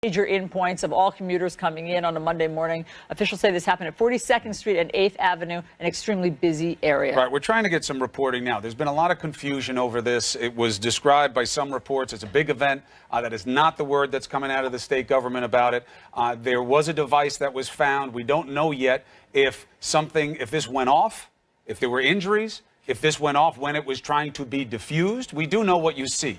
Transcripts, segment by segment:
Major endpoints of all commuters coming in on a Monday morning. Officials say this happened at 42nd Street and 8th Avenue, an extremely busy area. Right. We're trying to get some reporting now. There's been a lot of confusion over this. It was described by some reports as a big event. That is not the word that's coming out of the state government about it. There was a device that was found. We don't know yet if this went off, if there were injuries, if this went off when it was trying to be diffused. We do know what you see.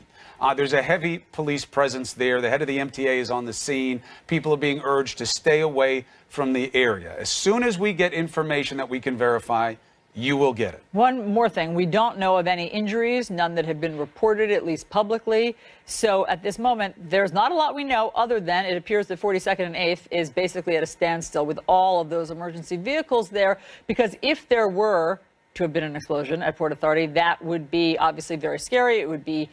There's a heavy police presence there. The head of the MTA is on the scene. People are being urged to stay away from the area. As soon as we get information that we can verify, you will get it. One more thing. We don't know of any injuries, none that have been reported, at least publicly. So at this moment, there's not a lot we know other than it appears that 42nd and 8th is basically at a standstill with all of those emergency vehicles there, because if there were to have been an explosion at Port Authority, that would be obviously very scary. It would be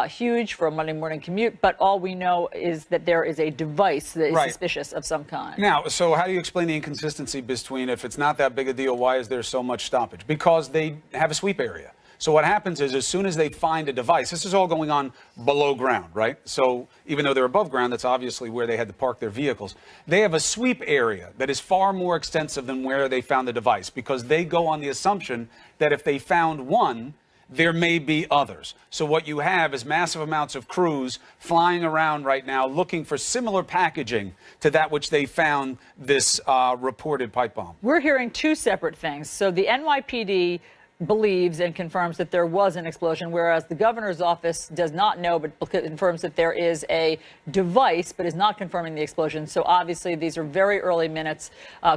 huge for a Monday morning commute. But all we know is that there is a device that is suspicious of some kind. Now, so how do you explain the inconsistency between, if it's not that big a deal, why is there so much stoppage? Because they have a sweep area. So what happens is, as soon as they find a device, this is all going on below ground, right? So even though they're above ground, that's obviously where they had to park their vehicles. They have a sweep area that is far more extensive than where they found the device, because they go on the assumption that if they found one, there may be others. So what you have is massive amounts of crews flying around right now looking for similar packaging to that which they found this reported pipe bomb. We're hearing two separate things. So the NYPD believes and confirms that there was an explosion, whereas the governor's office does not know, but confirms that there is a device, but is not confirming the explosion. So obviously these are very early minutes.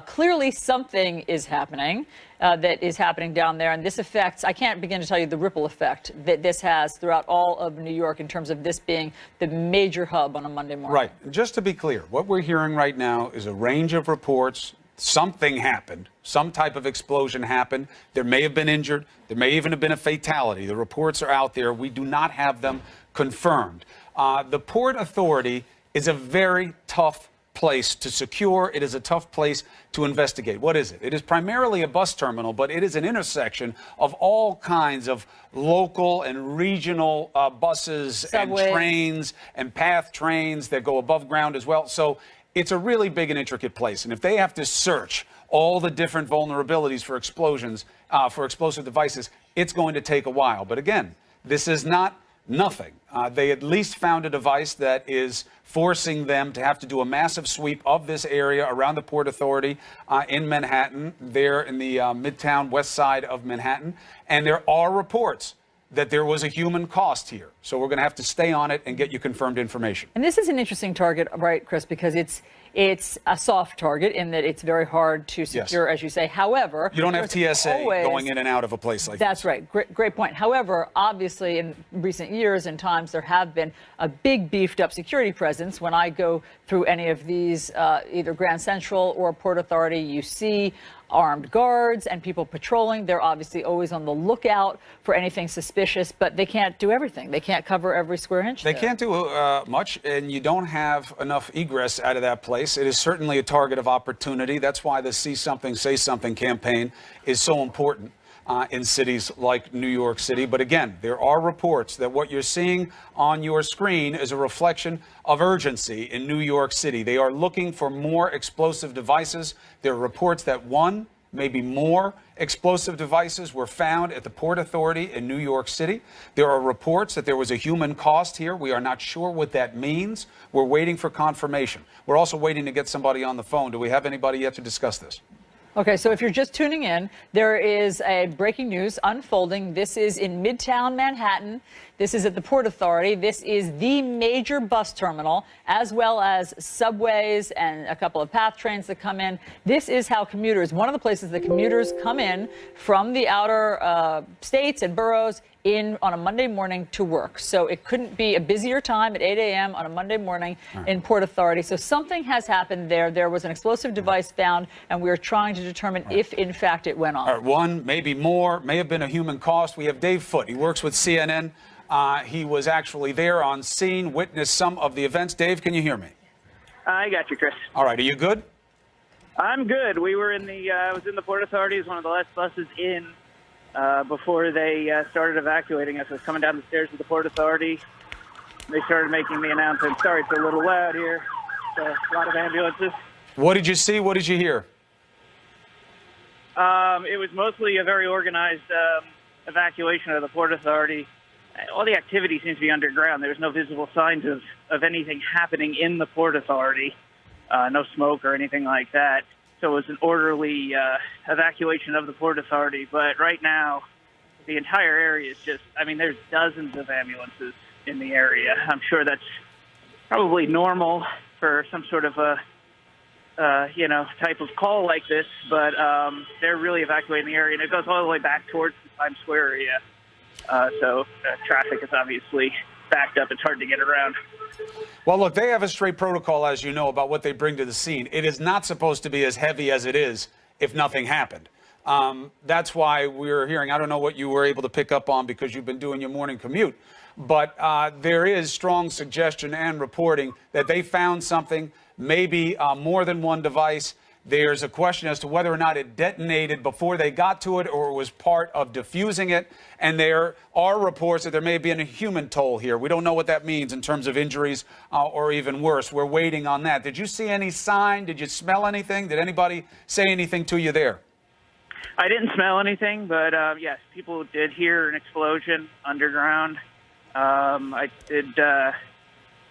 Clearly something is happening that is happening down there, and this affects, I can't begin to tell you the ripple effect that this has throughout all of New York in terms of this being the major hub on a Monday morning. Right. Just to be clear, what we're hearing right now is a range of reports. Something happened. Some type of explosion happened. There may have been injured. There may even have been a fatality. The reports are out there. We do not have them confirmed. The Port Authority is a very tough place to secure. It is a tough place to investigate. What is it? It is primarily a bus terminal, but it is an intersection of all kinds of local and regional buses and trains and path trains that go above ground as well. So it's a really big and intricate place. And if they have to search all the different vulnerabilities for explosions, for explosive devices, it's going to take a while. But again, this is not nothing. They at least found a device that is forcing them to have to do a massive sweep of this area around the Port Authority in Manhattan, there in the Midtown west side of Manhattan. And there are reports that there was a human cost here. So we're going to have to stay on it and get you confirmed information. And this is an interesting target, right, Chris, because it's a soft target in that it's very hard to secure, as you say. However, you don't have TSA going in and out of a place like that's this. Right. Great point. However, obviously, in recent years and times, there have been a big beefed up security presence. When I go through any of these, either Grand Central or Port Authority, you see armed guards and people patrolling. They're obviously always on the lookout for anything suspicious, but they can't do everything. They can't cover every square inch. They can't do much, and you don't have enough egress out of that place. It is certainly a target of opportunity. That's why the See Something, Say Something campaign is so important in cities like New York City. But again, there are reports that what you're seeing on your screen is a reflection of urgency in New York City. They are looking for more explosive devices. There are reports that one, maybe more explosive devices were found at the Port Authority in New York City. There are reports that there was a human cost here. We are not sure what that means. We're waiting for confirmation. We're also waiting to get somebody on the phone. Do we have anybody yet to discuss this? Okay, so if you're just tuning in, there is a breaking news unfolding. This is in Midtown Manhattan. This is at the Port Authority. This is the major bus terminal, as well as subways and a couple of path trains that come in. This is how commuters, one of the places that commuters come in from the outer states and boroughs in on a Monday morning to work. So it couldn't be a busier time at 8 a.m. on a Monday morning in Port Authority. So something has happened there. There was an explosive device found, and we're trying to determine if, in fact, it went off. One, maybe more, may have been a human cost. We have Dave Foote. He works with CNN. He was actually there on scene, witnessed some of the events. Dave, can you hear me? I got you, Chris. All right. Are you good? I'm good. We were in the, I was in the Port Authority. It was one of the last buses in before they started evacuating us. I was coming down the stairs to the Port Authority. They started making the announcement. Sorry, it's a little loud here. so a lot of ambulances. What did you see? What did you hear? It was mostly a very organized evacuation of the Port Authority. All the activity seems to be underground. There's no visible signs of anything happening in the Port Authority, no smoke or anything like that. So it was an orderly evacuation of the Port Authority. But right now, the entire area is just, I mean, there's dozens of ambulances in the area. I'm sure that's probably normal for some sort of a, type of call like this, but they're really evacuating the area, and it goes all the way back towards the Times Square area. So traffic is obviously backed up. It's hard to get around. Well, look, they have a straight protocol, as you know, about what they bring to the scene. It is not supposed to be as heavy as it is if nothing happened. That's why we're hearing, I don't know what you were able to pick up on because you've been doing your morning commute, but there is strong suggestion and reporting that they found something, maybe more than one device. There's a question as to whether or not it detonated before they got to it or it was part of diffusing it. And there are reports that there may have been a human toll here. We don't know what that means in terms of injuries or even worse. We're waiting on that. Did you see any sign? Did you smell anything? Did anybody say anything to you there? I didn't smell anything, but yes, people did hear an explosion underground. I did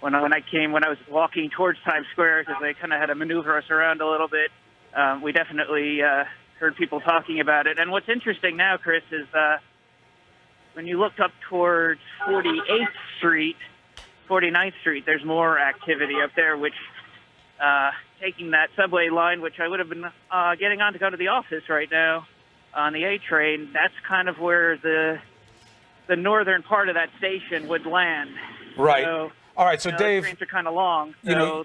when I was walking towards Times Square, because they kind of had to maneuver us around a little bit. We definitely heard people talking about it. And what's interesting now, Chris, is when you looked up towards 49th Street, there's more activity up there, which taking that subway line, which I would have been getting on to go to the office right now on the A train, that's kind of where the northern part of that station would land. Right. So, all right, so Dave, the trains are kind of long. So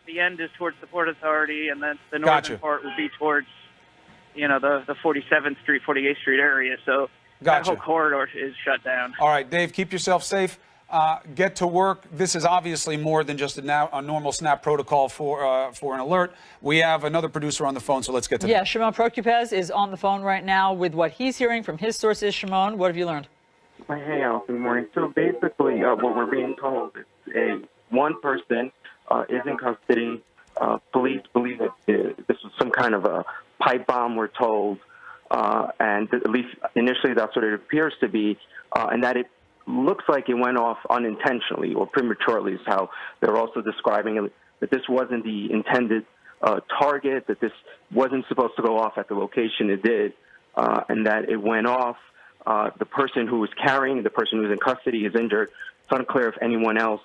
the end is towards the Port Authority, and then the northern part would be towards, the 47th Street, 48th Street area. So that whole corridor is shut down. All right, Dave, keep yourself safe. Get to work. This is obviously more than just a normal SNAP protocol for an alert. We have another producer on the phone, so let's get to that. Yeah, Shimon Prokupez is on the phone right now with what he's hearing from his sources. Shimon, what have you learned? Hey, Al, good morning. So basically, what we're being told is one person is in custody. Police believe that this was some kind of a pipe bomb, we're told, and at least initially that's what it appears to be, and that it looks like it went off unintentionally or prematurely is how they're also describing it, that this wasn't the intended target, that this wasn't supposed to go off at the location it did, and that it went off. The person who was carrying, the person who was in custody is injured. It's unclear if anyone else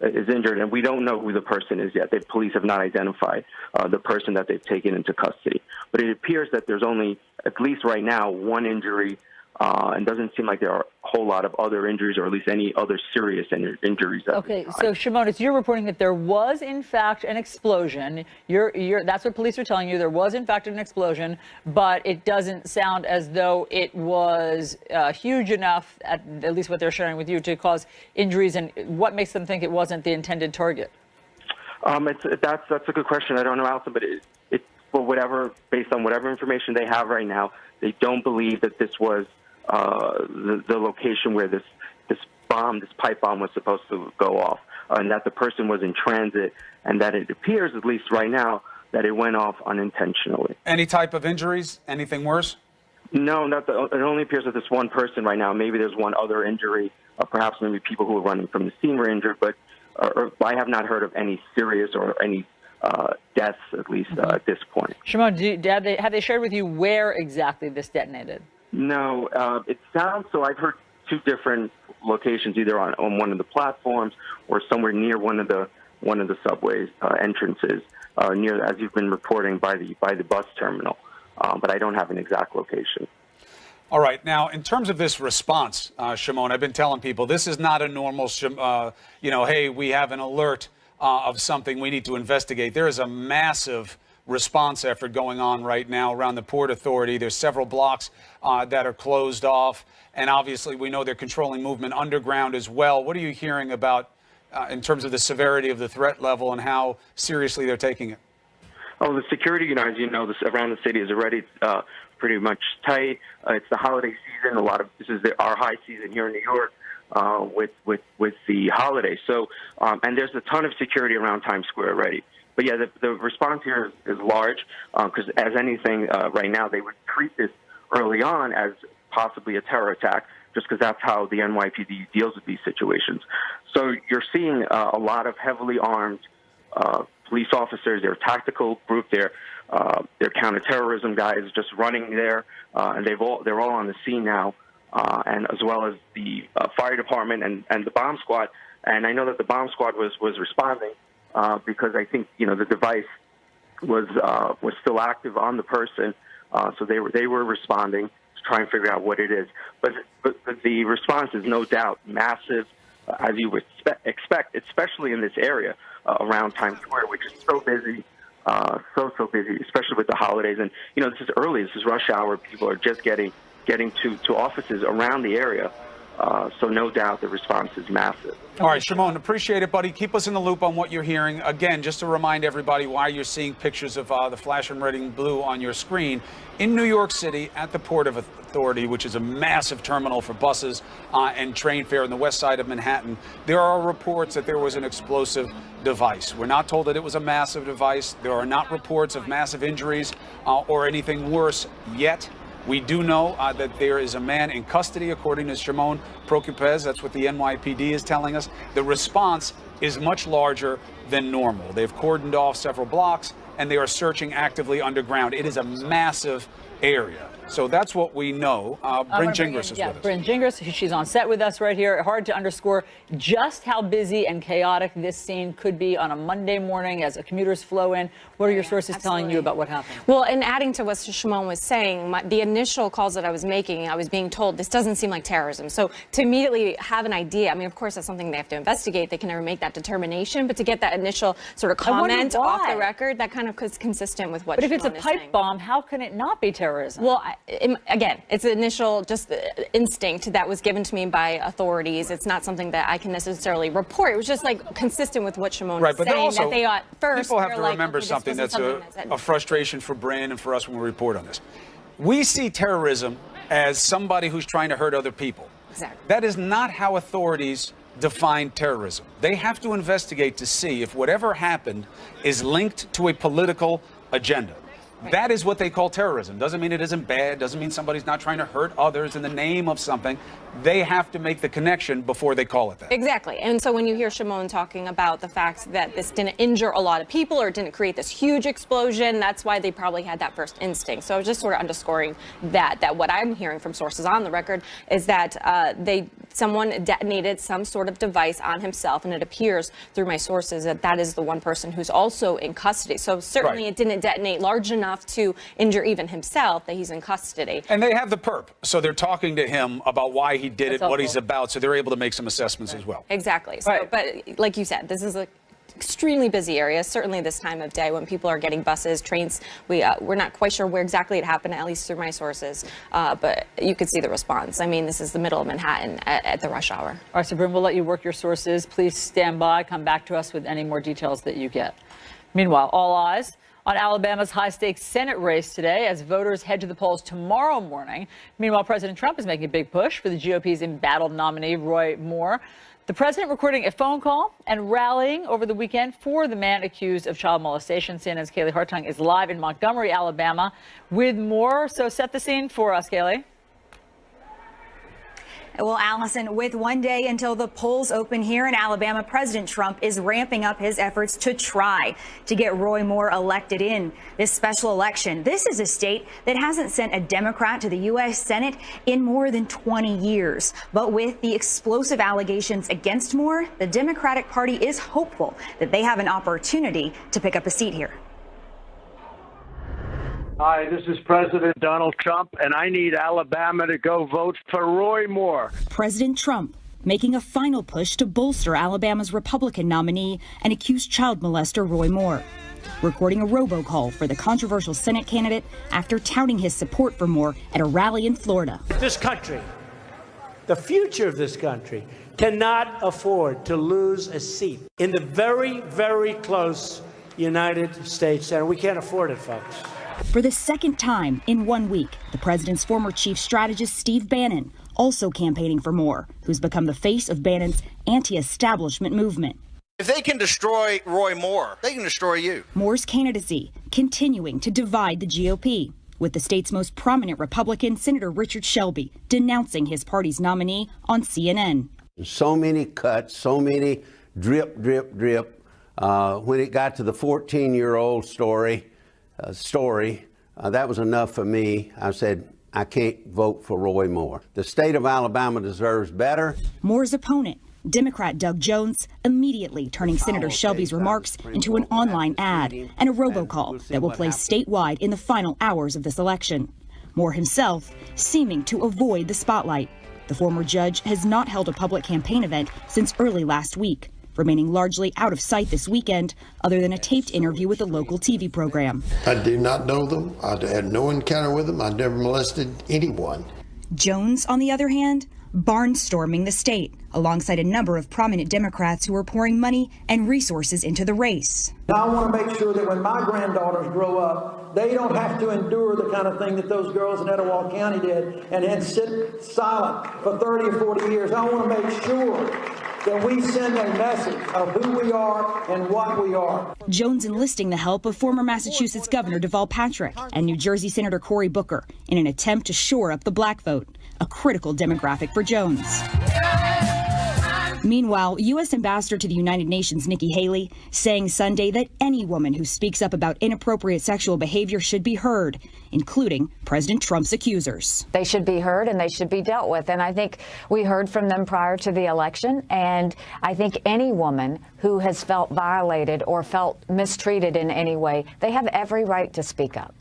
is injured, and we don't know who the person is yet. The police have not identified the person that they've taken into custody. But it appears that there's only, at least right now, one injury, and doesn't seem like there are a whole lot of other injuries, or at least any other serious injuries. Okay, so Shimon, it's you're reporting that there was in fact an explosion. That's what police are telling you. There was in fact an explosion, but it doesn't sound as though it was huge enough, at least what they're sharing with you, to cause injuries. And what makes them think it wasn't the intended target? That's a good question. I don't know, Alison, but based on whatever information they have right now, they don't believe that this was the location where this pipe bomb was supposed to go off, and that the person was in transit, and that it appears, at least right now, that it went off unintentionally. Any type of injuries? Anything worse? No, it only appears that this one person right now. Maybe there's one other injury, perhaps maybe people who were running from the scene were injured, but I have not heard of any serious or any deaths, at least at this point. Shimon, have they shared with you where exactly this detonated? No, it sounds so. I've heard two different locations, either on one of the platforms or somewhere near one of the subway entrances, near, as you've been reporting, by the bus terminal. But I don't have an exact location. All right. Now, in terms of this response, Shimon, I've been telling people this is not a normal, hey, we have an alert of something we need to investigate. There is a massive response effort going on right now around the Port Authority. There's several blocks that are closed off, and obviously we know they're controlling movement underground as well. What are you hearing about in terms of the severity of the threat level and how seriously they're taking it? Oh, the security, as you know, around the city is already pretty much tight. It's the holiday season. This is our high season here in New York. with the holiday. So, and there's a ton of security around Times Square already. But yeah, the response here is large because as anything right now, they would treat this early on as possibly a terror attack, just because that's how the NYPD deals with these situations. So you're seeing a lot of heavily armed police officers, their tactical group, their counterterrorism guys just running there, and they're all on the scene now, and as well as the fire department and the bomb squad. And I know that the bomb squad was responding because I think the device was still active on the person, so they were responding to try and figure out what it is. But the response is no doubt massive, as you would expect, especially in this area around Times Square, which is so busy, so busy, especially with the holidays. And this is early, this is rush hour. People are just getting to offices around the area. So no doubt the response is massive. All right, Shimon, appreciate it, buddy. Keep us in the loop on what you're hearing. Again, just to remind everybody why you're seeing pictures of the flashing red and blue on your screen. In New York City, at the Port of Authority, which is a massive terminal for buses and train fare in the west side of Manhattan, there are reports that there was an explosive device. We're not told that it was a massive device. There are not reports of massive injuries or anything worse yet. We do know that there is a man in custody, according to Shimon Prokupez. That's what the NYPD is telling us. The response is much larger than normal. They've cordoned off several blocks, and they are searching actively underground. It is a massive area. So that's what we know. Bryn Gingras is with us. Bryn Gingras, she's on set with us right here. Hard to underscore just how busy and chaotic this scene could be on a Monday morning as commuters flow in. What are your sources telling you about what happened? Well, and adding to what Shimon was saying, the initial calls that I was making, I was being told this doesn't seem like terrorism. So to immediately have an idea, I mean, of course, that's something they have to investigate. They can never make that determination. But to get that initial sort of comment off the record, that kind of is consistent with what Shimon is saying. But if it's a pipe bomb, how can it not be terrorism? Well, again, it's an initial just instinct that was given to me by authorities. It's not something that I can necessarily report. It was just like consistent with what Shimon was saying, also, that they ought first. People have to remember something that's a frustration for Bryn and for us when we report on this. We see terrorism as somebody who's trying to hurt other people. Exactly. That is not how authorities define terrorism. They have to investigate to see if whatever happened is linked to a political agenda. Right. That is what they call terrorism. Doesn't mean it isn't bad. Doesn't mean somebody's not trying to hurt others in the name of something. They have to make the connection before they call it that. Exactly. And so when you hear Shimon talking about the fact that this didn't injure a lot of people or didn't create this huge explosion, that's why they probably had that first instinct. So I was just sort of underscoring that what I'm hearing from sources on the record is that someone detonated some sort of device on himself, and it appears through my sources that is the one person who's also in custody. So certainly It didn't detonate large enough to injure even himself that he's in custody. And they have the perp, so they're talking to him about why he did it, what he's about, so they're able to make some assessments as well. Exactly. So, but like you said, this is an extremely busy area, certainly this time of day when people are getting buses, trains. We're not quite sure where exactly it happened, at least through my sources, but you could see the response. I mean, this is the middle of Manhattan at the rush hour. All right, so Bryn, we'll let you work your sources. Please stand by. Come back to us with any more details that you get. Meanwhile, all eyes on Alabama's high-stakes Senate race today as voters head to the polls tomorrow morning. Meanwhile, President Trump is making a big push for the GOP's embattled nominee, Roy Moore. The president recording a phone call and rallying over the weekend for the man accused of child molestation. CNN's Kaylee Hartung is live in Montgomery, Alabama, with more. So set the scene for us, Kaylee. Well, Allison, with one day until the polls open here in Alabama, President Trump is ramping up his efforts to try to get Roy Moore elected in this special election. This is a state that hasn't sent a Democrat to the U.S. Senate in more than 20 years. But with the explosive allegations against Moore, the Democratic Party is hopeful that they have an opportunity to pick up a seat here. Hi, this is President Donald Trump, and I need Alabama to go vote for Roy Moore. President Trump making a final push to bolster Alabama's Republican nominee and accused child molester Roy Moore, recording a robocall for the controversial Senate candidate after touting his support for Moore at a rally in Florida. This country, the future of this country, cannot afford to lose a seat in the very, very close United States Senate. We can't afford it, folks. For the second time in 1 week, the president's former chief strategist, Steve Bannon, also campaigning for Moore, who's become the face of Bannon's anti-establishment movement. If they can destroy Roy Moore, they can destroy you. Moore's candidacy continuing to divide the GOP, with the state's most prominent Republican, Senator Richard Shelby, denouncing his party's nominee on CNN. So many cuts, so many drip, drip, drip. When it got to the 14-year-old story, that was enough for me. I said, I can't vote for Roy Moore. The state of Alabama deserves better. Moore's opponent, Democrat Doug Jones, immediately turning Senator Shelby's remarks into an online ad and a robocall that will play statewide in the final hours of this election. Moore himself seeming to avoid the spotlight. The former judge has not held a public campaign event since early last week, remaining largely out of sight this weekend, other than a taped interview with a local TV program. I do not know them. I had no encounter with them. I never molested anyone. Jones, on the other hand, barnstorming the state, alongside a number of prominent Democrats who are pouring money and resources into the race. I want to make sure that when my granddaughters grow up, they don't have to endure the kind of thing that those girls in Etowah County did and then sit silent for 30 or 40 years. I want to make sure that we send a message of who we are and what we are. Jones enlisting the help of former Massachusetts Governor Deval Patrick and New Jersey Senator Cory Booker in an attempt to shore up the black vote, a critical demographic for Jones. Meanwhile, U.S. Ambassador to the United Nations Nikki Haley saying Sunday that any woman who speaks up about inappropriate sexual behavior should be heard, including President Trump's accusers. They should be heard and they should be dealt with. And I think we heard from them prior to the election. And I think any woman who has felt violated or felt mistreated in any way, they have every right to speak up.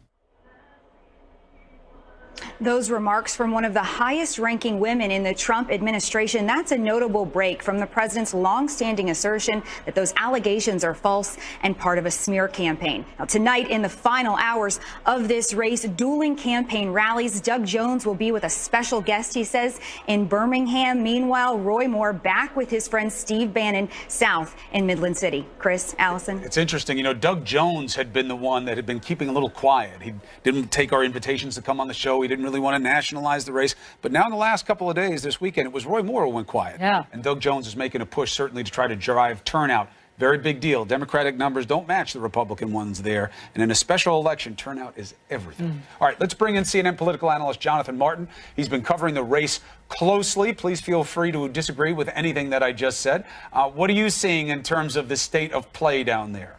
Those remarks from one of the highest-ranking women in the Trump administration, that's a notable break from the president's long-standing assertion that those allegations are false and part of a smear campaign. Now, tonight, in the final hours of this race, dueling campaign rallies. Doug Jones will be with a special guest, he says, in Birmingham. Meanwhile, Roy Moore back with his friend Steve Bannon south in Midland City. Chris, Allison. It's interesting. You know, Doug Jones had been the one that had been keeping a little quiet. He didn't take our invitations to come on the show. He didn't really want to nationalize the race. But now in the last couple of days this weekend, it was Roy Moore who went quiet. Yeah. And Doug Jones is making a push certainly to try to drive turnout. Very big deal. Democratic numbers don't match the Republican ones there. And in a special election, turnout is everything. All right, let's bring in CNN political analyst Jonathan Martin. He's been covering the race closely. Please feel free to disagree with anything that I just said. What are you seeing in terms of the state of play down there?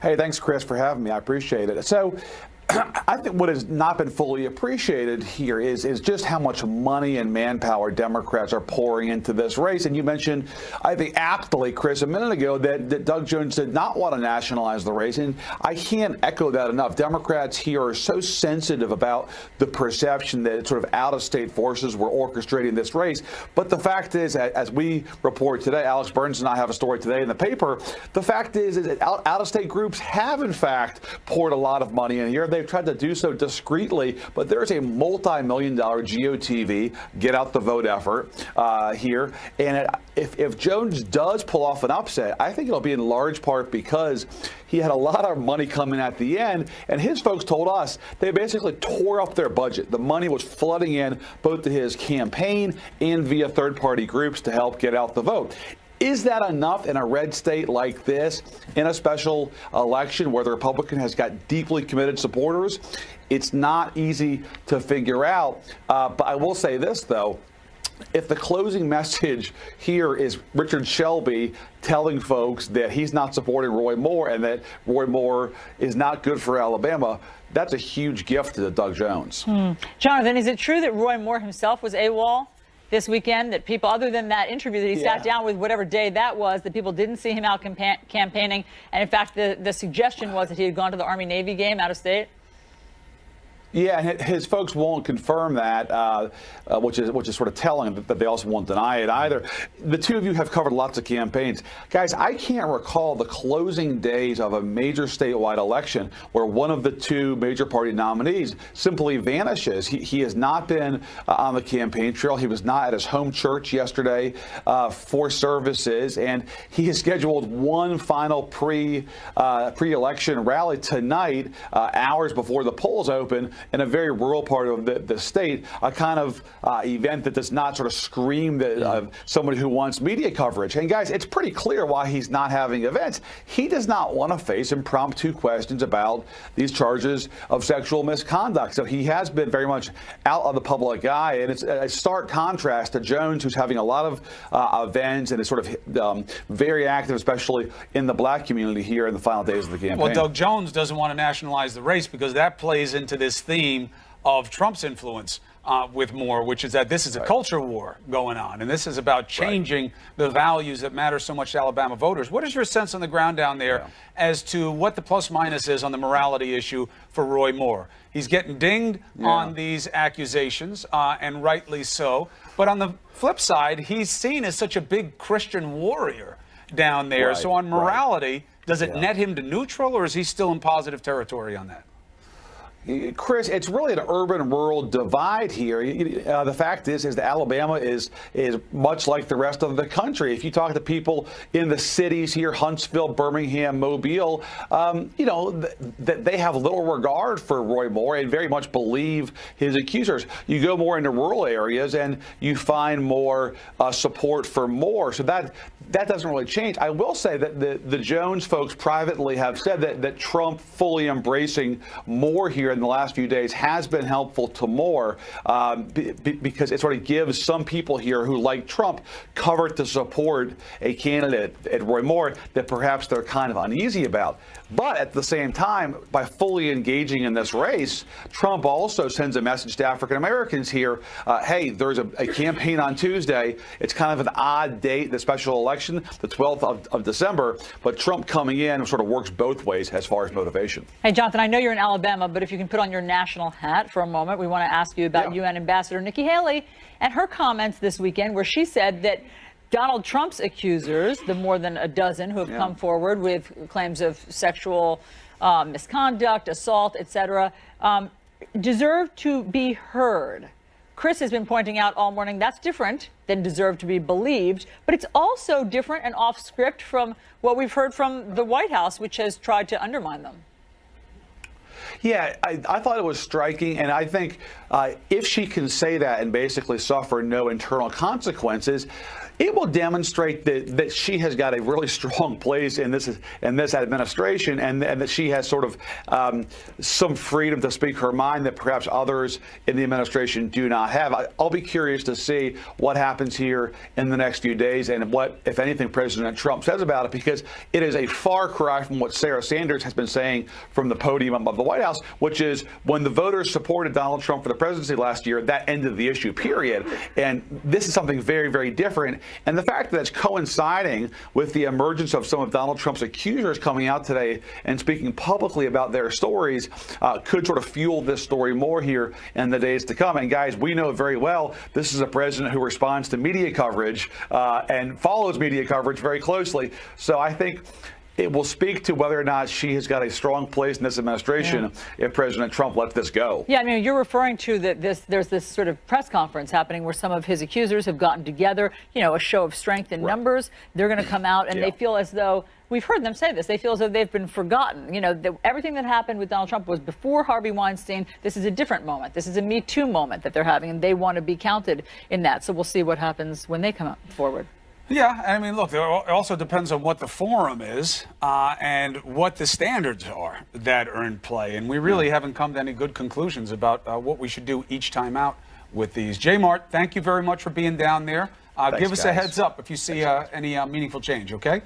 Hey, thanks, Chris, for having me. I appreciate it. So I think what has not been fully appreciated here is just how much money and manpower Democrats are pouring into this race. And you mentioned, I think aptly, Chris, a minute ago that Doug Jones did not want to nationalize the race. And I can't echo that enough. Democrats here are so sensitive about the perception that it's sort of out-of-state forces were orchestrating this race. But the fact is, as we report today, Alex Burns and I have a story today in the paper, the fact is that out-of-state groups have, in fact, poured a lot of money in here. They've tried to do so discreetly, but there's a multi-million-dollar GOTV, get out the vote effort here. And if Jones does pull off an upset, I think it'll be in large part because he had a lot of money coming at the end, and his folks told us they basically tore up their budget. The money was flooding in both to his campaign and via third-party groups to help get out the vote. Is that enough in a red state like this, in a special election where the Republican has got deeply committed supporters? It's not easy to figure out. But I will say this, though. If the closing message here is Richard Shelby telling folks that he's not supporting Roy Moore and that Roy Moore is not good for Alabama, that's a huge gift to Doug Jones. Jonathan, is it true that Roy Moore himself was AWOL this weekend, that people, other than that interview that he sat down with, whatever day that was, that people didn't see him out campaigning, and in fact the suggestion was that he had gone to the Army-Navy game out of state? Yeah, and his folks won't confirm that, which is sort of telling that they also won't deny it either. The two of you have covered lots of campaigns. Guys, I can't recall the closing days of a major statewide election where one of the two major party nominees simply vanishes. He has not been on the campaign trail. He was not at his home church yesterday for services, and he has scheduled one final pre-election rally tonight, hours before the polls open, in a very rural part of the state, a kind of event that does not sort of scream that somebody who wants media coverage. And guys, it's pretty clear why he's not having events. He does not want to face impromptu questions about these charges of sexual misconduct. So he has been very much out of the public eye, and it's a stark contrast to Jones, who's having a lot of events and is sort of very active, especially in the black community here in the final days of the campaign. Well, Doug Jones doesn't want to nationalize the race because that plays into this theme of Trump's influence with Moore, which is that this is a culture war going on, and this is about changing the values that matter so much to Alabama voters. What is your sense on the ground down there as to what the plus minus is on the morality issue for Roy Moore? He's getting dinged on these accusations, and rightly so. But on the flip side, he's seen as such a big Christian warrior down there. So on morality, does it net him to neutral, or is he still in positive territory on that? Chris, it's really an urban-rural divide here. The fact is that Alabama is much like the rest of the country. If you talk to people in the cities here, Huntsville, Birmingham, Mobile, they have little regard for Roy Moore and very much believe his accusers. You go more into rural areas and you find more support for Moore. So that doesn't really change. I will say that the Jones folks privately have said that Trump fully embracing Moore here in the last few days has been helpful to Moore because it sort of gives some people here who like Trump cover to support a candidate at Roy Moore that perhaps they're kind of uneasy about. But at the same time, by fully engaging in this race, Trump also sends a message to African Americans here. Hey, there's a campaign on Tuesday. It's kind of an odd date, the special election, the 12th of December. But Trump coming in sort of works both ways as far as motivation. Hey, Jonathan, I know you're in Alabama, but if you can put on your national hat for a moment, we want to ask you about UN Ambassador Nikki Haley and her comments this weekend, where she said that Donald Trump's accusers, the more than a dozen who have come forward with claims of sexual misconduct, assault, etc., deserve to be heard. Chris has been pointing out all morning that's different than deserve to be believed, but it's also different and off script from what we've heard from the White House, which has tried to undermine them. Yeah, I thought it was striking, and I think if she can say that and basically suffer no internal consequences, it will demonstrate that she has got a really strong place in this administration, and that she has sort of some freedom to speak her mind that perhaps others in the administration do not have. I'll be curious to see what happens here in the next few days and what, if anything, President Trump says about it, because it is a far cry from what Sarah Sanders has been saying from the podium of the White House, which is when the voters supported Donald Trump for the presidency last year, that ended the issue, period. And this is something very, very different. And the fact that it's coinciding with the emergence of some of Donald Trump's accusers coming out today and speaking publicly about their stories could sort of fuel this story more here in the days to come. And guys, we know very well this is a president who responds to media coverage and follows media coverage very closely. So I think it will speak to whether or not she has got a strong place in this administration if President Trump lets this go. Yeah, I mean, you're referring to that there's this sort of press conference happening where some of his accusers have gotten together, a show of strength in numbers. They're going to come out and they feel as though, we've heard them say this, they feel as though they've been forgotten. Everything that happened with Donald Trump was before Harvey Weinstein. This is a different moment. This is a Me Too moment that they're having, and they want to be counted in that. So we'll see what happens when they come out forward. Yeah, I mean, look, it also depends on what the forum is and what the standards are that are in play. And we really haven't come to any good conclusions about what we should do each time out with these. J. Mart, thank you very much for being down there. Give us a heads up if you see any meaningful change, okay?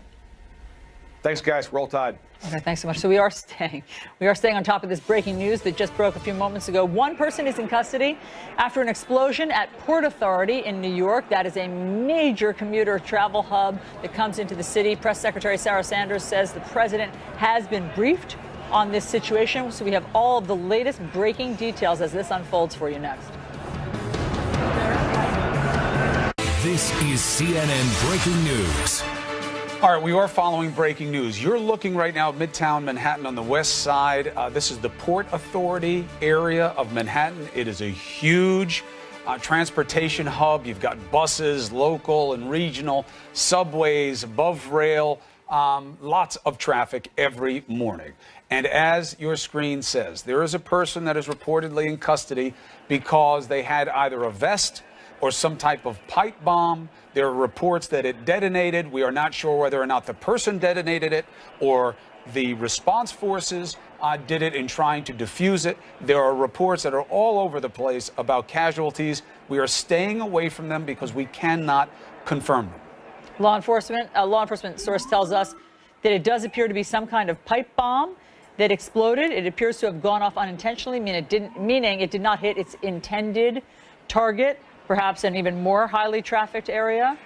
Thanks, guys. Roll Tide. Okay, thanks so much. So we are staying on top of this breaking news that just broke a few moments ago. One person is in custody after an explosion at Port Authority in New York. That is a major commuter travel hub that comes into the city. Press Secretary Sarah Sanders says the president has been briefed on this situation. So we have all of the latest breaking details as this unfolds for you next. This is CNN Breaking News. All right, we are following breaking news. You're looking right now at Midtown Manhattan on the west side. This is the Port Authority area of Manhattan. It is a huge transportation hub. You've got buses, local and regional, subways, above rail, lots of traffic every morning. And as your screen says, there is a person that is reportedly in custody because they had either a vest or some type of pipe bomb. There are reports that it detonated. We are not sure whether or not the person detonated it or the response forces did it in trying to defuse it. There are reports that are all over the place about casualties. We are staying away from them because we cannot confirm them. A law enforcement source tells us that it does appear to be some kind of pipe bomb that exploded. It appears to have gone off unintentionally, meaning it did not hit its intended target, perhaps an even more highly trafficked area.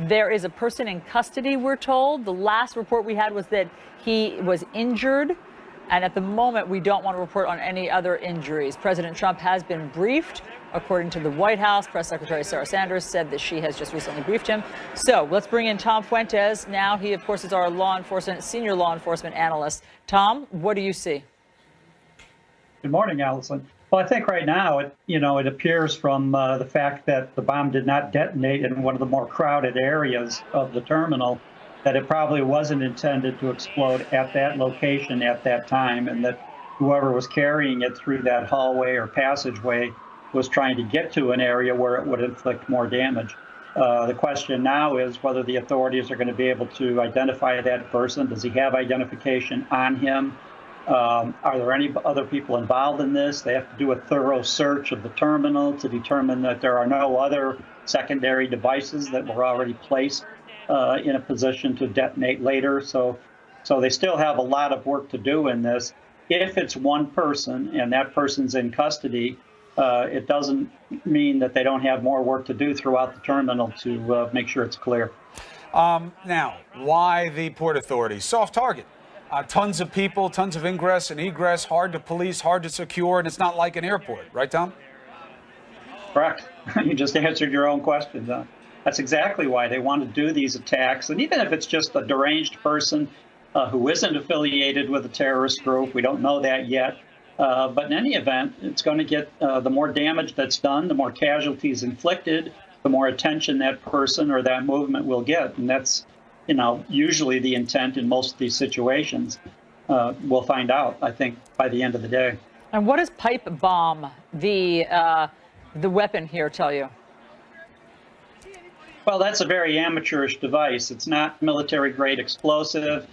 There is a person in custody, we're told. The last report we had was that he was injured. And at the moment, we don't want to report on any other injuries. President Trump has been briefed. According to the White House, Press Secretary Sarah Sanders said that she has just recently briefed him. So let's bring in Tom Fuentes. Now he, of course, is our senior law enforcement analyst. Tom, what do you see? Good morning, Allison. Well, I think right now, it appears from the fact that the bomb did not detonate in one of the more crowded areas of the terminal that it probably wasn't intended to explode at that location at that time, and that whoever was carrying it through that hallway or passageway was trying to get to an area where it would inflict more damage. The question now is whether the authorities are going to be able to identify that person. Does he have identification on him? Are there any other people involved in this? They have to do a thorough search of the terminal to determine that there are no other secondary devices that were already placed in a position to detonate later. So they still have a lot of work to do in this. If it's one person and that person's in custody, it doesn't mean that they don't have more work to do throughout the terminal to make sure it's clear. Now, why the Port Authority? Soft target. Tons of people, tons of ingress and egress, hard to police, hard to secure, and it's not like an airport. Right, Tom? Correct. You just answered your own question, Don. That's exactly why they want to do these attacks. And even if it's just a deranged person who isn't affiliated with a terrorist group, we don't know that yet. But in any event, it's going to get the more damage that's done, the more casualties inflicted, the more attention that person or that movement will get. And that's, usually the intent in most of these situations. We'll find out, I think, by the end of the day. And what does pipe bomb, the weapon here, tell you? Well, that's a very amateurish device. It's not military-grade explosive.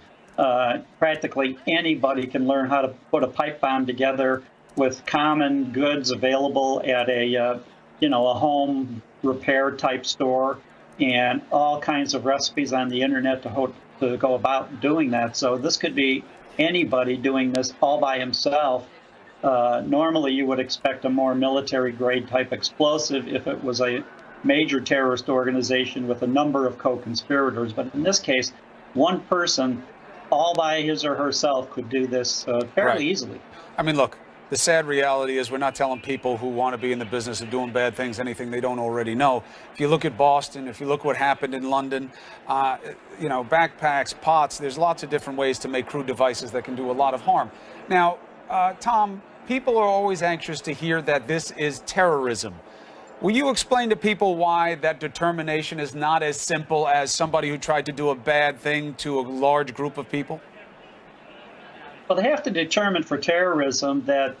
Practically anybody can learn how to put a pipe bomb together with common goods available at a home repair type store, and all kinds of recipes on the internet to go about doing that. So this could be anybody doing this all by himself. Normally, you would expect a more military-grade type explosive if it was a major terrorist organization with a number of co-conspirators. But in this case, one person all by his or herself could do this fairly easily. I mean, look, the sad reality is we're not telling people who want to be in the business of doing bad things anything they don't already know. If you look at Boston, if you look what happened in London, backpacks, pots, there's lots of different ways to make crude devices that can do a lot of harm. Now, Tom, people are always anxious to hear that this is terrorism. Will you explain to people why that determination is not as simple as somebody who tried to do a bad thing to a large group of people? Well, they have to determine for terrorism that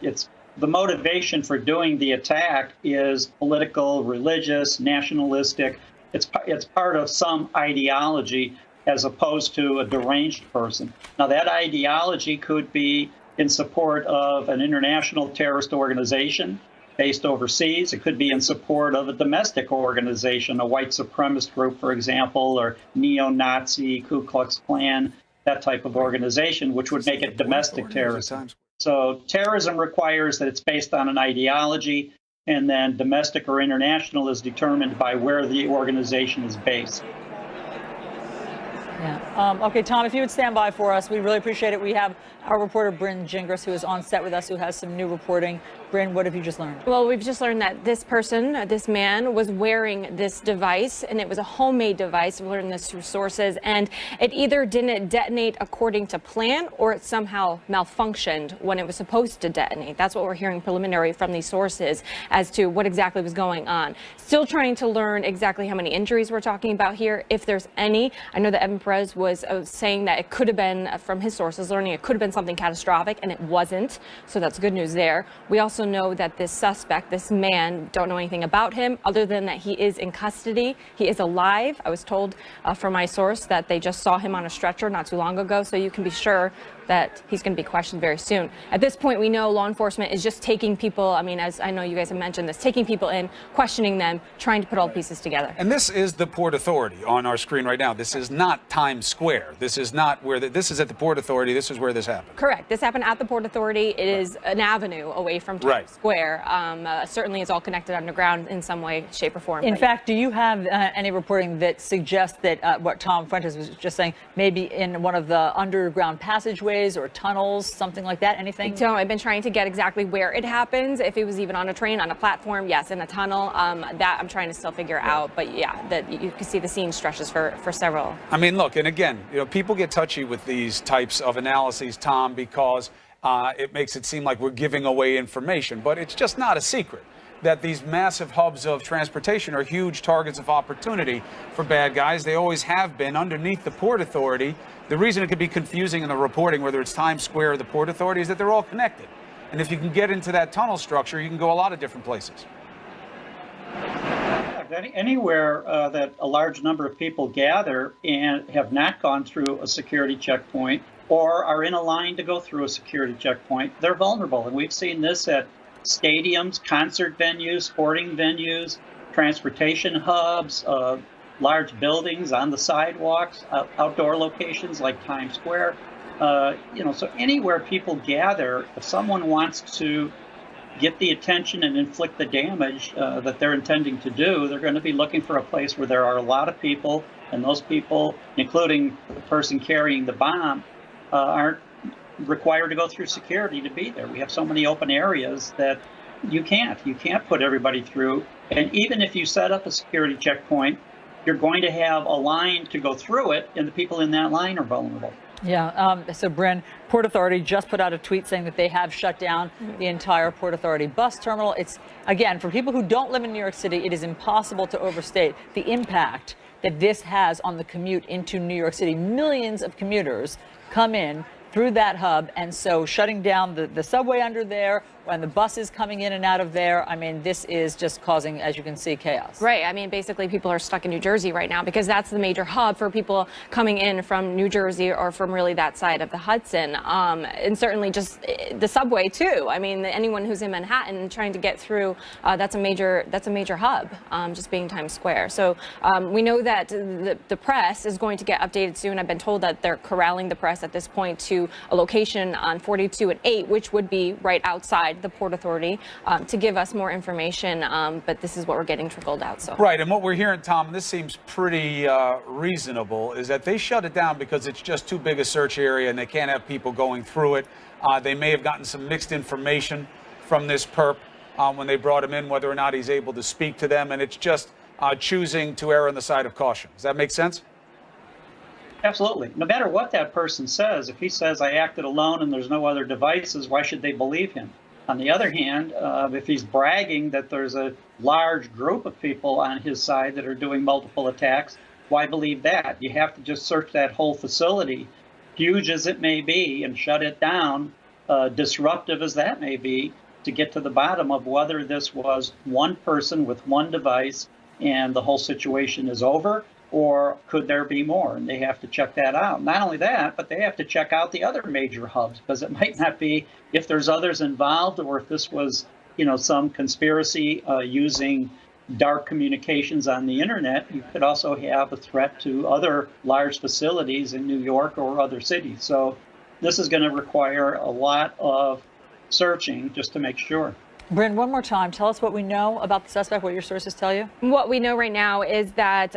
the motivation for doing the attack is political, religious, nationalistic. It's part of some ideology as opposed to a deranged person. Now, that ideology could be in support of an international terrorist organization based overseas. It could be in support of a domestic organization, a white supremacist group, for example, or neo-Nazi, Ku Klux Klan, that type of organization, which would make it domestic terrorism. So terrorism requires that it's based on an ideology, and then domestic or international is determined by where the organization is based. Yeah. Okay, Tom, if you would stand by for us, we really appreciate it. We have our reporter, Bryn Gingras, who is on set with us, who has some new reporting. Bryn, what have you just learned? Well, we've just learned that this person, this man, was wearing this device, and it was a homemade device. We learned this through sources, and it either didn't detonate according to plan, or it somehow malfunctioned when it was supposed to detonate. That's what we're hearing preliminary from these sources as to what exactly was going on. Still trying to learn exactly how many injuries we're talking about here, if there's any. I know that Evan Perez was saying that it could have been, from his sources, learning it could have been something catastrophic, and it wasn't. So that's good news there. We also know that this suspect, this man, don't know anything about him other than that he is in custody. He is alive. I was told from my source that they just saw him on a stretcher not too long ago, so you can be sure that he's going to be questioned very soon. At this point, we know law enforcement is just taking people, I mean, as I know you guys have mentioned this, taking people in, questioning them, trying to put all the pieces together. And this is the Port Authority on our screen right now. This is not Times Square. This is not where, this is at the Port Authority. This is where this happened. Correct. This happened at the Port Authority. It is an avenue away from Times Square. Certainly it's all connected underground in some way, shape, or form. In fact, do you have any reporting that suggests that what Tom Fuentes was just saying, maybe in one of the underground passageways or tunnels, something like that? Anything? So I've been trying to get exactly where it happens. If it was even on a train, on a platform, yes, in a tunnel. That I'm trying to still figure out. But yeah, that you can see the scene stretches for several. I mean, look, and again, you know, people get touchy with these types of analyses, Tom, because it makes it seem like we're giving away information, but it's just not a secret that these massive hubs of transportation are huge targets of opportunity for bad guys. They always have been underneath the Port Authority. The reason it could be confusing in the reporting, whether it's Times Square or the Port Authority, is that they're all connected. And if you can get into that tunnel structure, you can go a lot of different places. Anywhere that a large number of people gather and have not gone through a security checkpoint or are in a line to go through a security checkpoint, they're vulnerable. And we've seen this at stadiums, concert venues, sporting venues, transportation hubs, large buildings on the sidewalks, outdoor locations like Times Square. So anywhere people gather, if someone wants to get the attention and inflict the damage that they're intending to do, they're going to be looking for a place where there are a lot of people, and those people, including the person carrying the bomb, aren't required to go through security to be there. We have so many open areas that you can't put everybody through. And even if you set up a security checkpoint, you're going to have a line to go through it, and the people in that line are vulnerable. Yeah. So, Bryn, Port Authority just put out a tweet saying that they have shut down the entire Port Authority bus terminal. It's, again, for people who don't live in New York City, it is impossible to overstate the impact that this has on the commute into New York City. Millions of commuters come in through that hub, and so shutting down the subway under there and the buses coming in and out of there, I mean, this is just causing, as you can see, chaos. Right. I mean, basically people are stuck in New Jersey right now because that's the major hub for people coming in from New Jersey or from really that side of the Hudson. And certainly just the subway too. I mean, anyone who's in Manhattan trying to get through, that's a major hub, just being Times Square. So we know that the press is going to get updated soon. I've been told that they're corralling the press at this point to a location on 42 and 8, which would be right outside the Port Authority, to give us more information, but this is what we're getting trickled out. So right, and what we're hearing, Tom, and this seems pretty reasonable, is that they shut it down because it's just too big a search area and they can't have people going through it. They may have gotten some mixed information from this perp when they brought him in, whether or not he's able to speak to them, and it's just choosing to err on the side of caution. Does that make sense? Absolutely. No matter what that person says, if he says, I acted alone and there's no other devices, why should they believe him? On the other hand, if he's bragging that there's a large group of people on his side that are doing multiple attacks, why believe that? You have to just search that whole facility, huge as it may be, and shut it down, disruptive as that may be, to get to the bottom of whether this was one person with one device and the whole situation is over, or could there be more? And they have to check that out. Not only that, but they have to check out the other major hubs, because it might not be, if there's others involved, or if this was, some conspiracy using dark communications on the internet, you could also have a threat to other large facilities in New York or other cities. So this is going to require a lot of searching just to make sure. Bryn, one more time, tell us what we know about the suspect, what your sources tell you. What we know right now is that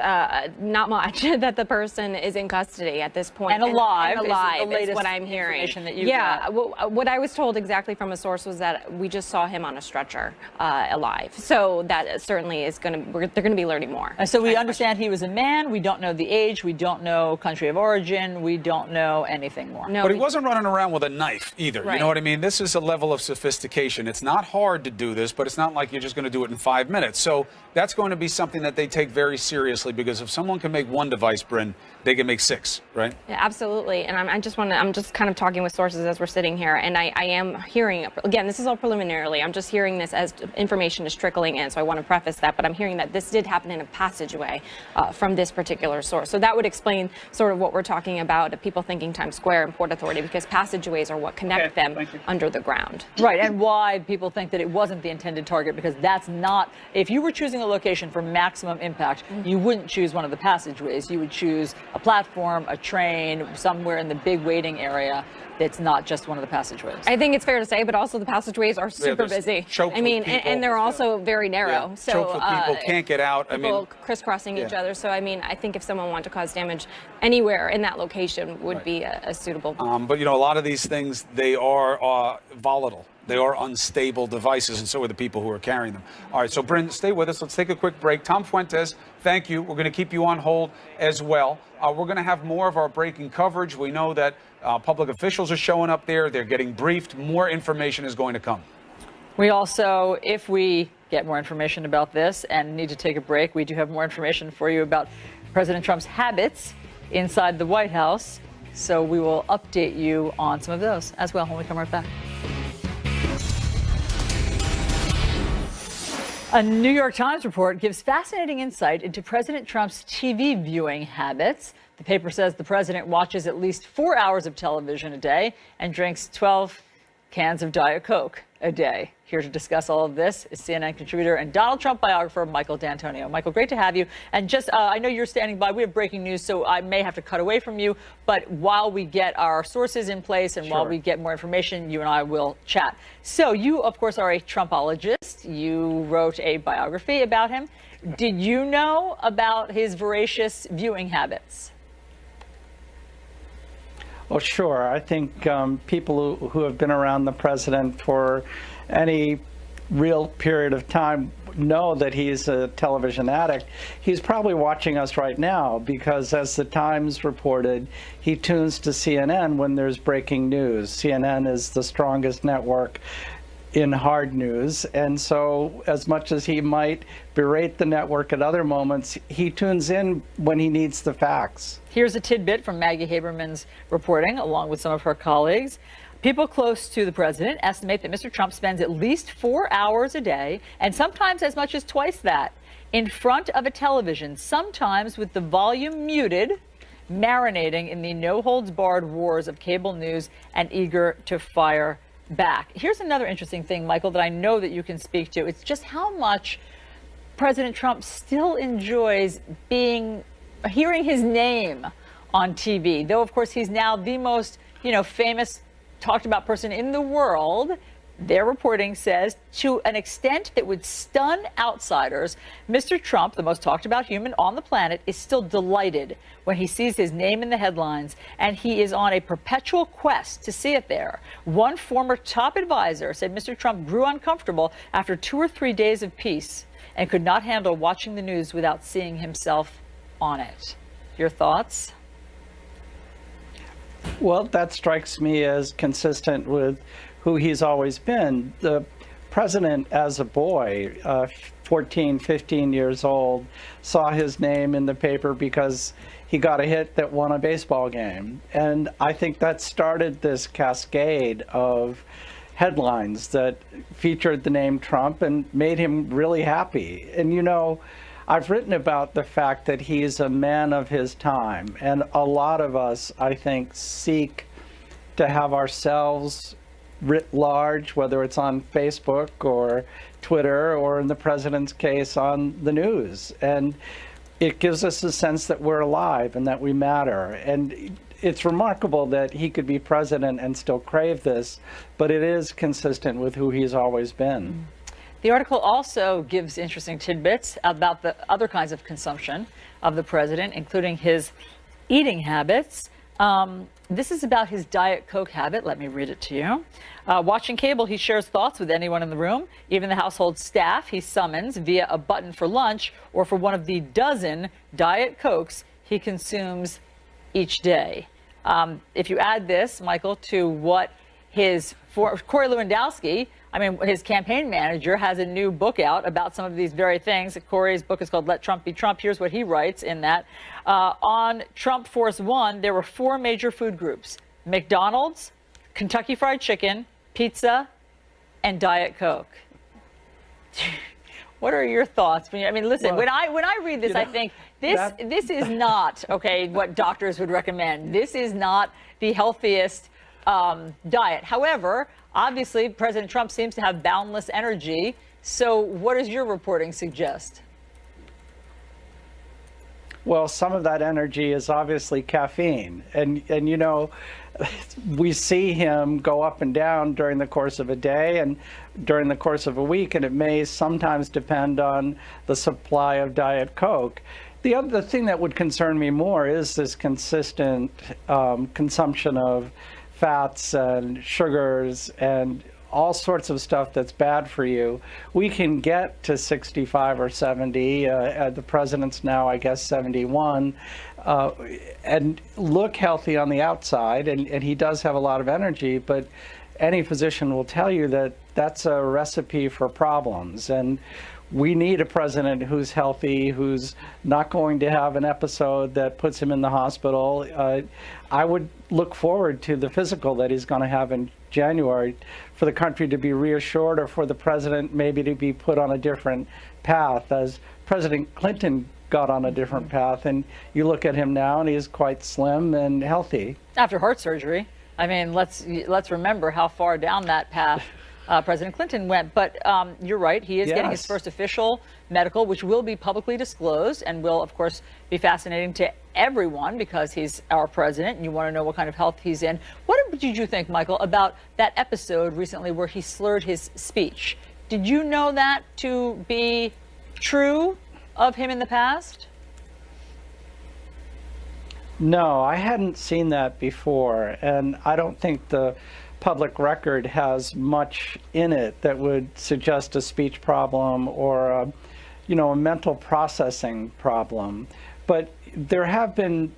not much, that the person is in custody at this point. And alive, and alive is what I'm hearing. Information that you got. What I was told exactly from a source was that we just saw him on a stretcher alive. So that certainly is going to, they're going to be learning more. And so we understand he was a man. We don't know the age. We don't know country of origin. We don't know anything more. No, but he wasn't running around with a knife either. Right. You know what I mean? This is a level of sophistication. It's not hard to do this, but it's not like you're just going to do it in 5 minutes. So that's going to be something that they take very seriously, because if someone can make one device, Bryn, they can make 6, right? Yeah, absolutely. And I'm just kind of talking with sources as we're sitting here, and I am hearing, again, this is all preliminarily. I'm just hearing this as information is trickling in, so I want to preface that, but I'm hearing that this did happen in a passageway from this particular source. So that would explain sort of what we're talking about, people thinking Times Square and Port Authority, because passageways are what connect them under the ground. Right, and why people think that it wasn't the intended target, because that's not, if you were choosing a location for maximum impact, you wouldn't choose one of the passageways. You would choose a platform, a train, somewhere in the big waiting area that's not just one of the passageways. I think it's fair to say, but also the passageways are super busy. I mean, and they're also very narrow. Yeah. So choked with people can't get out. People crisscrossing each other. So I mean, I think if someone wanted to cause damage anywhere in that location would be a suitable. But you know, a lot of these things, they are volatile. They are unstable devices, and so are the people who are carrying them. All right, so Bryn, stay with us. Let's take a quick break. Tom Fuentes, thank you. We're going to keep you on hold as well. We're going to have more of our breaking coverage. We know that public officials are showing up there. They're getting briefed. More information is going to come. We also, if we get more information about this and need to take a break, we do have more information for you about President Trump's habits inside the White House. So we will update you on some of those as well when we come right back. A New York Times report gives fascinating insight into President Trump's TV viewing habits. The paper says the president watches at least 4 hours of television a day and drinks 12 cans of Diet Coke a day. Here to discuss all of this is CNN contributor and Donald Trump biographer Michael D'Antonio. Michael, great to have you. And just, I know you're standing by. We have breaking news, so I may have to cut away from you. But while we get our sources in place and while we get more information, you and I will chat. So you, of course, are a Trumpologist. You wrote a biography about him. Did you know about his voracious viewing habits? Well, sure. I think people who have been around the president for any real period of time know that he's a television addict. He's probably watching us right now because, as the Times reported, he tunes to CNN when there's breaking news. CNN is the strongest network in hard news, and so as much as he might berate the network at other moments, he tunes in when he needs the facts. Here's a tidbit from Maggie Haberman's reporting, along with some of her colleagues. People close to the president estimate that Mr. Trump spends at least 4 hours a day, and sometimes as much as twice that, in front of a television, sometimes with the volume muted, marinating in the no-holds-barred wars of cable news and eager to fire back. Here's another interesting thing, Michael, that I know that you can speak to. It's just how much President Trump still enjoys hearing his name on TV, though, of course, he's now the most, famous, talked about person in the world. Their reporting says, to an extent that would stun outsiders, Mr. Trump, the most talked about human on the planet, is still delighted when he sees his name in the headlines, and he is on a perpetual quest to see it there. One former top advisor said Mr. Trump grew uncomfortable after 2 or 3 days of peace and could not handle watching the news without seeing himself on it. Your thoughts? Well, that strikes me as consistent with who he's always been. The president, as a boy, 14, 15 years old, saw his name in the paper because he got a hit that won a baseball game. And I think that started this cascade of headlines that featured the name Trump and made him really happy. And I've written about the fact that he's a man of his time, and a lot of us, I think, seek to have ourselves writ large, whether it's on Facebook or Twitter, or in the president's case, on the news. And it gives us a sense that we're alive and that we matter. And it's remarkable that he could be president and still crave this, but it is consistent with who he's always been. The article also gives interesting tidbits about the other kinds of consumption of the president, including his eating habits. This is about his Diet Coke habit. Let me read it to you. Watching cable, he shares thoughts with anyone in the room, even the household staff he summons via a button for lunch or for one of the dozen Diet Cokes he consumes each day. If you add this, Michael, to what Corey Lewandowski, his campaign manager, has a new book out about some of these very things. Corey's book is called Let Trump Be Trump. Here's what he writes in that. On Trump Force One, there were 4 major food groups: McDonald's, Kentucky Fried Chicken, pizza, and Diet Coke. What are your thoughts? Listen, when I read this, I think this is not, what doctors would recommend. This is not the healthiest diet. However, obviously, President Trump seems to have boundless energy. So what does your reporting suggest? Well, some of that energy is obviously caffeine. And we see him go up and down during the course of a day and during the course of a week, and it may sometimes depend on the supply of Diet Coke. The other thing that would concern me more is this consistent consumption of fats and sugars and all sorts of stuff that's bad for you. We can get to 65 or 70. The president's now, I guess, 71, and look healthy on the outside. And he does have a lot of energy, but any physician will tell you that that's a recipe for problems. And we need a president who's healthy, who's not going to have an episode that puts him in the hospital. I would look forward to the physical that he's going to have in January for the country to be reassured, or for the president maybe to be put on a different path, as President Clinton got on a different path. And you look at him now and he's quite slim and healthy. After heart surgery. Let's remember how far down that path President Clinton went. But you're right, he is getting his first official medical, which will be publicly disclosed and will, of course, be fascinating to everyone because he's our president and you want to know what kind of health he's in. What did you think, Michael, about that episode recently where he slurred his speech? Did you know that to be true of him in the past? No, I hadn't seen that before, and I don't think the public record has much in it that would suggest a speech problem or a mental processing problem. But there have been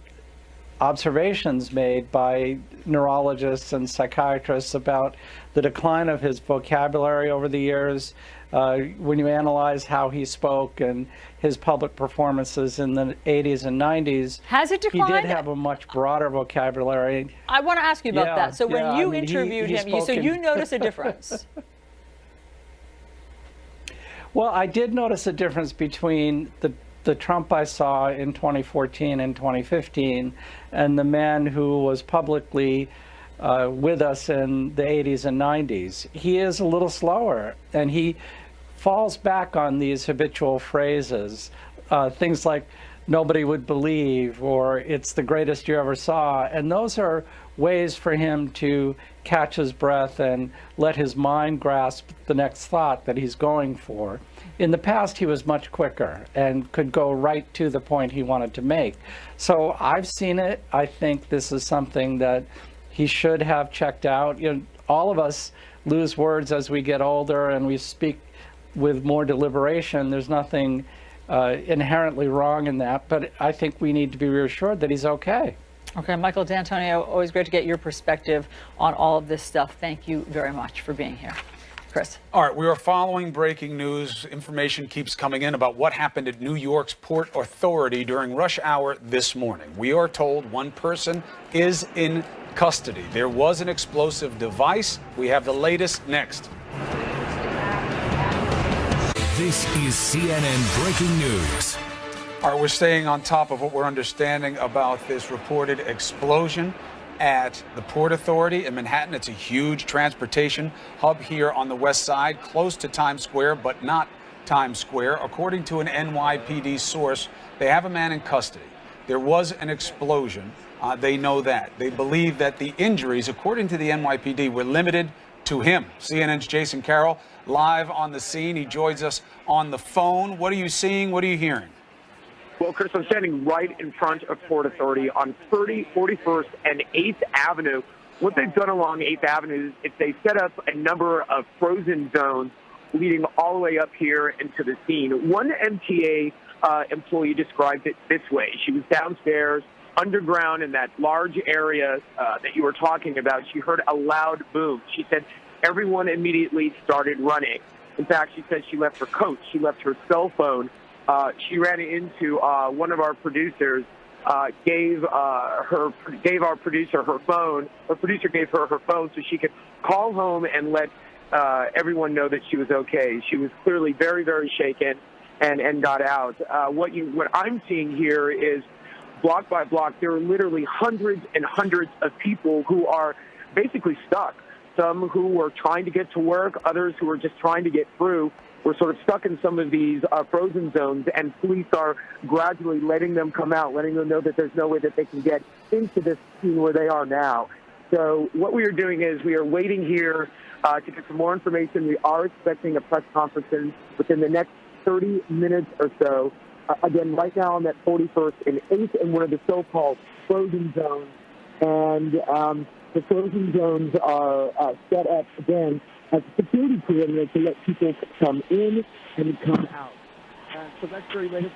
observations made by neurologists and psychiatrists about the decline of his vocabulary over the years. When you analyze how he spoke and his public performances in the 80s and 90s, has it declined? He did have a much broader vocabulary. I want to ask you about that. So when you interviewed him, you noticed a difference? Well, I did notice a difference between the Trump I saw in 2014 and 2015 and the man who was publicly with us in the 80s and 90s. He is a little slower, and he falls back on these habitual phrases, things like nobody would believe or it's the greatest you ever saw. And those are ways for him to catch his breath and let his mind grasp the next thought that he's going for. In the past, he was much quicker and could go right to the point he wanted to make. So I've seen it. I think this is something that he should have checked out. All of us lose words as we get older and we speak with more deliberation. There's nothing inherently wrong in that, but I think we need to be reassured that he's okay. Okay, Michael D'Antonio, always great to get your perspective on all of this stuff. Thank you very much for being here. Chris. All right, we are following breaking news. Information keeps coming in about what happened at New York's Port Authority during rush hour this morning. We are told one person is in custody. There was an explosive device. We have the latest next. This is CNN Breaking News. All right, we're staying on top of what we're understanding about this reported explosion at the Port Authority in Manhattan. It's a huge transportation hub here on the west side, close to Times Square, but not Times Square. According to an NYPD source, they have a man in custody. There was an explosion. They know that. They believe that the injuries, according to the NYPD, were limited to him. CNN's Jason Carroll live on the scene. He joins us on the phone. What are you seeing? What are you hearing? Well, Chris, I'm standing right in front of Port Authority on 30, 41st, and 8th Avenue. What they've done along 8th Avenue is they set up a number of frozen zones leading all the way up here into the scene. One MTA employee described it this way. She was downstairs, underground in that large area that you were talking about. She heard a loud boom. She said everyone immediately started running. In fact, she said she left her coat. She left her cell phone. She ran into one of our producers, gave our producer her phone. Her producer gave her her phone so she could call home and let everyone know that she was okay. She was clearly very, very shaken and got out. What I'm seeing here is block by block, there are literally hundreds and hundreds of people who are basically stuck. Some who were trying to get to work, others who were just trying to get through. We're sort of stuck in some of these frozen zones, and police are gradually letting them come out, letting them know that there's no way that they can get into this scene where they are now. So what we are doing is we are waiting here to get some more information. We are expecting a press conference within the next 30 minutes or so. Again, right now on that 41st and 8th in one of the so-called frozen zones. And the frozen zones are set up, again, as a security perimeter to let people come in and come out. So that's very late.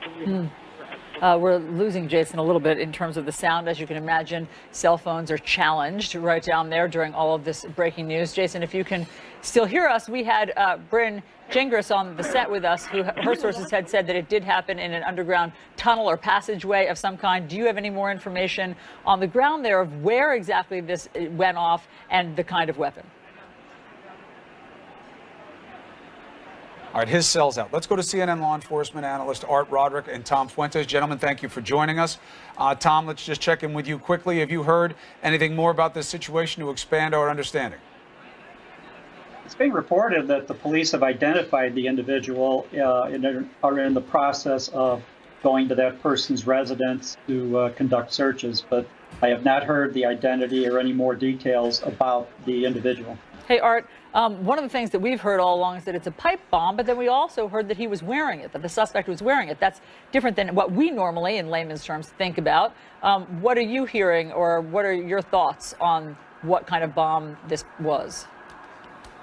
We're losing Jason a little bit in terms of the sound. As you can imagine, cell phones are challenged right down there during all of this breaking news. Jason, if you can still hear us, we had Bryn Gingras on the set with us, who her sources had said that it did happen in an underground tunnel or passageway of some kind. Do you have any more information on the ground there of where exactly this went off and the kind of weapon? All right, his cell's out. Let's go to CNN law enforcement analyst Art Roderick and Tom Fuentes. Gentlemen, thank you for joining us. Tom, let's just check in with you quickly. Have you heard anything more about this situation to expand our understanding? It's being reported that the police have identified the individual and are in the process of going to that person's residence to conduct searches, but I have not heard the identity or any more details about the individual. Hey, Art, one of the things that we've heard all along is that it's a pipe bomb, but then we also heard that he was wearing it, that the suspect was wearing it. That's different than what we normally, in layman's terms, think about. What are you hearing, or what are your thoughts on what kind of bomb this was?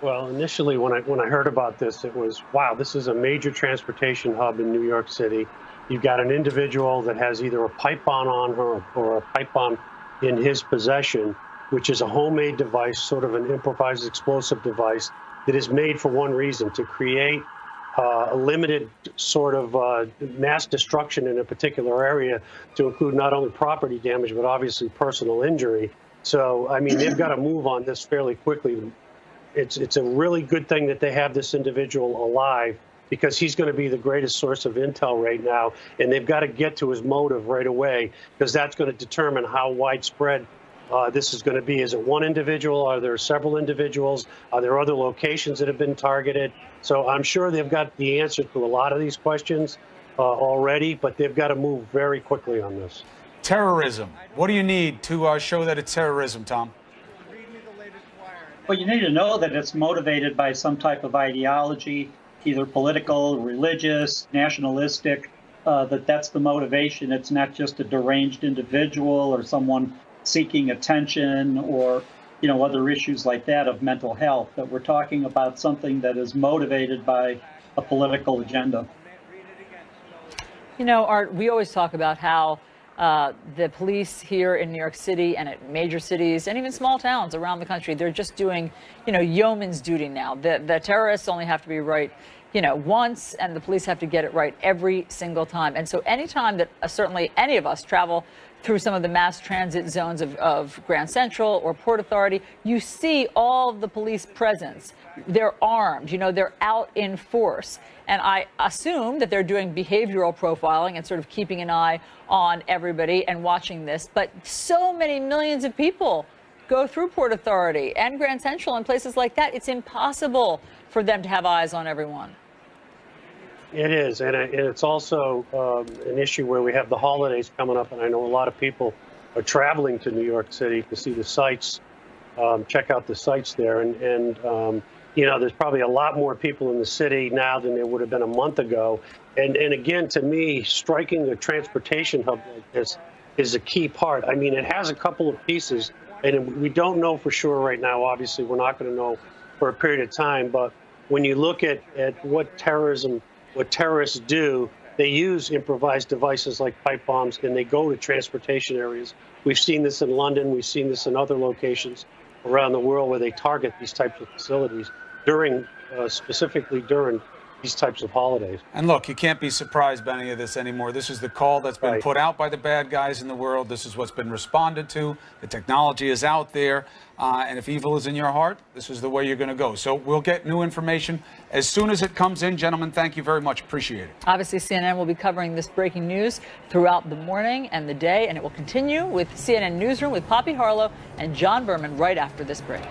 Well, initially, when I heard about this, it was, wow, this is a major transportation hub in New York City. You've got an individual that has either a pipe bomb on her or a pipe bomb in his possession, which is a homemade device, sort of an improvised explosive device that is made for one reason, to create a limited sort of mass destruction in a particular area, to include not only property damage, but obviously personal injury. So, I mean, they've got to move on this fairly quickly. It's a really good thing that they have this individual alive, because he's going to be the greatest source of intel right now, and they've got to get to his motive right away, because that's going to determine how widespread this is going to be. Is it one individual? Are there several individuals? Are there other locations that have been targeted? So I'm sure they've got the answer to a lot of these questions already, but they've got to move very quickly on this. Terrorism. What do you need to show that it's terrorism, Tom? Well, you need to know that it's motivated by some type of ideology, either political, religious, nationalistic, that's the motivation. It's not just a deranged individual or someone seeking attention or, you know, other issues like that of mental health. That we're talking about something that is motivated by a political agenda. You know, Art, we always talk about how the police here in New York City and at major cities and even small towns around the country, they're just doing, you know, yeoman's duty now. The terrorists only have to be right, you know, once, and the police have to get it right every single time. And so anytime that certainly any of us travel through some of the mass transit zones of Grand Central or Port Authority, you see all of the police presence. They're armed, you know, they're out in force. And I assume that they're doing behavioral profiling and sort of keeping an eye on everybody and watching this. But so many millions of people go through Port Authority and Grand Central and places like that. It's impossible for them to have eyes on everyone. It is, and it's also an issue where we have the holidays coming up, and I know a lot of people are traveling to New York City to see the sights check out the sites there. And you know, there's probably a lot more people in the city now than there would have been a month ago. And again, to me, striking a transportation hub like this is a key part. I mean, it has a couple of pieces, and we don't know for sure right now. Obviously, we're not going to know for a period of time. But when you look at what terrorists do, they use improvised devices like pipe bombs, and they go to transportation areas. We've seen this in London. We've seen this in other locations around the world where they target these types of facilities specifically during these types of holidays. And look, you can't be surprised by any of this anymore. This is the call that's been put out by the bad guys in the world. This is what's been responded to. The technology is out there. And if evil is in your heart, this is the way you're going to go. So we'll get new information as soon as it comes in. Gentlemen, thank you very much. Appreciate it. Obviously, CNN will be covering this breaking news throughout the morning and the day, and it will continue with CNN Newsroom with Poppy Harlow and John Berman right after this break.